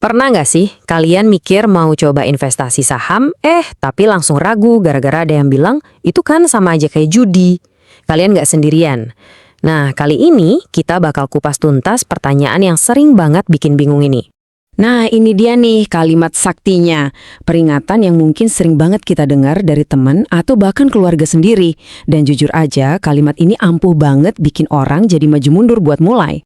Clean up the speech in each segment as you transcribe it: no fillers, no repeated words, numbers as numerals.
Pernah nggak sih kalian mikir mau coba investasi saham, tapi langsung ragu gara-gara ada yang bilang itu kan sama aja kayak judi. Kalian nggak sendirian. Nah, kali ini kita bakal kupas tuntas pertanyaan yang sering banget bikin bingung ini. Nah, ini dia nih kalimat saktinya. Peringatan yang mungkin sering banget kita dengar dari teman atau bahkan keluarga sendiri. Dan jujur aja, kalimat ini ampuh banget bikin orang jadi maju mundur buat mulai.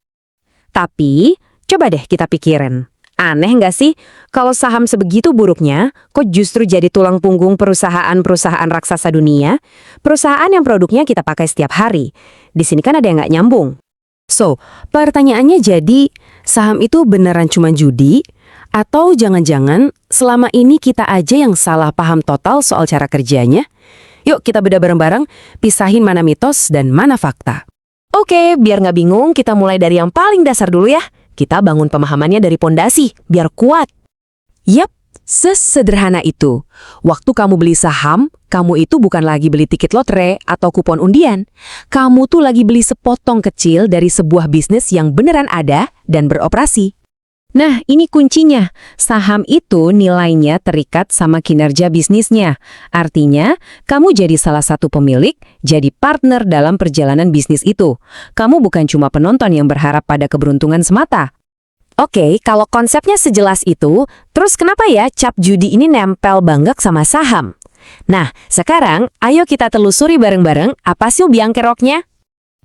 Tapi, coba deh kita pikirin. Aneh nggak sih kalau saham sebegitu buruknya, kok justru jadi tulang punggung perusahaan-perusahaan raksasa dunia? Perusahaan yang produknya kita pakai setiap hari. Di sini kan ada yang nggak nyambung. So, pertanyaannya jadi, saham itu beneran cuma judi? Atau jangan-jangan selama ini kita aja yang salah paham total soal cara kerjanya? Yuk kita bedah bareng-bareng, pisahin mana mitos dan mana fakta. Oke, biar nggak bingung, kita mulai dari yang paling dasar dulu ya. Kita bangun pemahamannya dari pondasi, biar kuat. Yap, sesederhana itu. Waktu kamu beli saham, kamu itu bukan lagi beli tiket lotre atau kupon undian. Kamu tuh lagi beli sepotong kecil dari sebuah bisnis yang beneran ada dan beroperasi. Nah, ini kuncinya. Saham itu nilainya terikat sama kinerja bisnisnya. Artinya, kamu jadi salah satu pemilik, jadi partner dalam perjalanan bisnis itu. Kamu bukan cuma penonton yang berharap pada keberuntungan semata. Oke, kalau konsepnya sejelas itu, terus kenapa ya cap judi ini nempel banget sama saham? Nah, sekarang ayo kita telusuri bareng-bareng apa sih biang keroknya?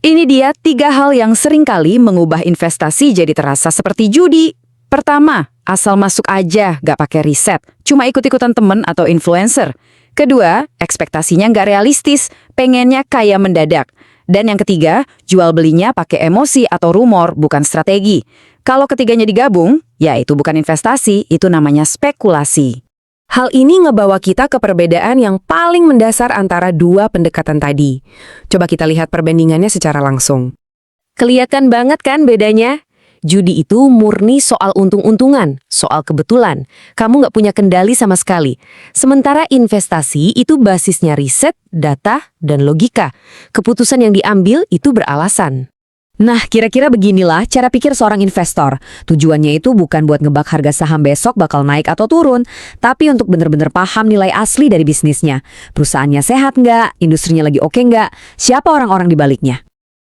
Ini dia 3 hal yang sering kali mengubah investasi jadi terasa seperti judi. Pertama, asal masuk aja, gak pakai riset, cuma ikut-ikutan temen atau influencer. Kedua, ekspektasinya gak realistis, pengennya kaya mendadak. Dan yang ketiga, jual belinya pakai emosi atau rumor, bukan strategi. Kalau ketiganya digabung, ya itu bukan investasi, itu namanya spekulasi. Hal ini ngebawa kita ke perbedaan yang paling mendasar antara dua pendekatan tadi. Coba kita lihat perbandingannya secara langsung. Kelihatan banget kan bedanya? Judi itu murni soal untung-untungan, soal kebetulan. Kamu nggak punya kendali sama sekali. Sementara investasi itu basisnya riset, data, dan logika. Keputusan yang diambil itu beralasan. Nah, kira-kira beginilah cara pikir seorang investor. Tujuannya itu bukan buat ngebak harga saham besok bakal naik atau turun, tapi untuk benar-benar paham nilai asli dari bisnisnya. Perusahaannya sehat nggak? Industrinya lagi oke nggak? Siapa orang-orang di baliknya?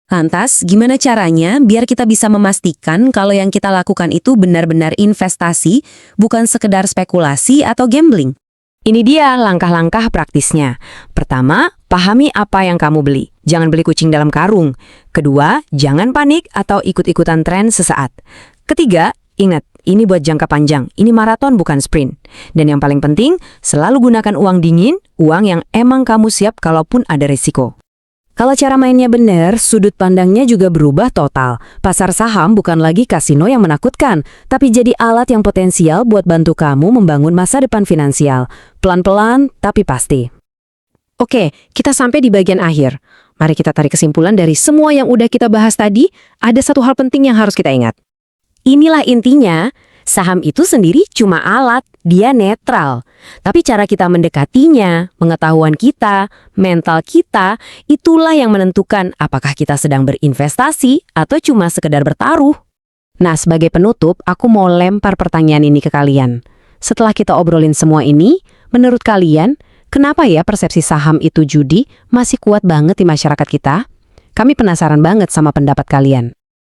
Lantas, gimana caranya biar kita bisa memastikan kalau yang kita lakukan itu benar-benar investasi, bukan sekedar spekulasi atau gambling? Ini dia langkah-langkah praktisnya. Pertama, pahami apa yang kamu beli. Jangan beli kucing dalam karung. Kedua, jangan panik atau ikut-ikutan tren sesaat. Ketiga, ingat, ini buat jangka panjang. Ini maraton bukan sprint. Dan yang paling penting, selalu gunakan uang dingin, uang yang emang kamu siap kalaupun ada risiko. Kalau cara mainnya benar, sudut pandangnya juga berubah total. Pasar saham bukan lagi kasino yang menakutkan, tapi jadi alat yang potensial buat bantu kamu membangun masa depan finansial. Pelan-pelan, tapi pasti. Oke, kita sampai di bagian akhir. Mari kita tarik kesimpulan dari semua yang udah kita bahas tadi. Ada satu hal penting yang harus kita ingat. Inilah intinya. Saham itu sendiri cuma alat, dia netral. Tapi cara kita mendekatinya, pengetahuan kita, mental kita, itulah yang menentukan apakah kita sedang berinvestasi atau cuma sekedar bertaruh. Nah, sebagai penutup, aku mau lempar pertanyaan ini ke kalian. Setelah kita obrolin semua ini, menurut kalian, kenapa ya persepsi saham itu judi masih kuat banget di masyarakat kita? Kami penasaran banget sama pendapat kalian.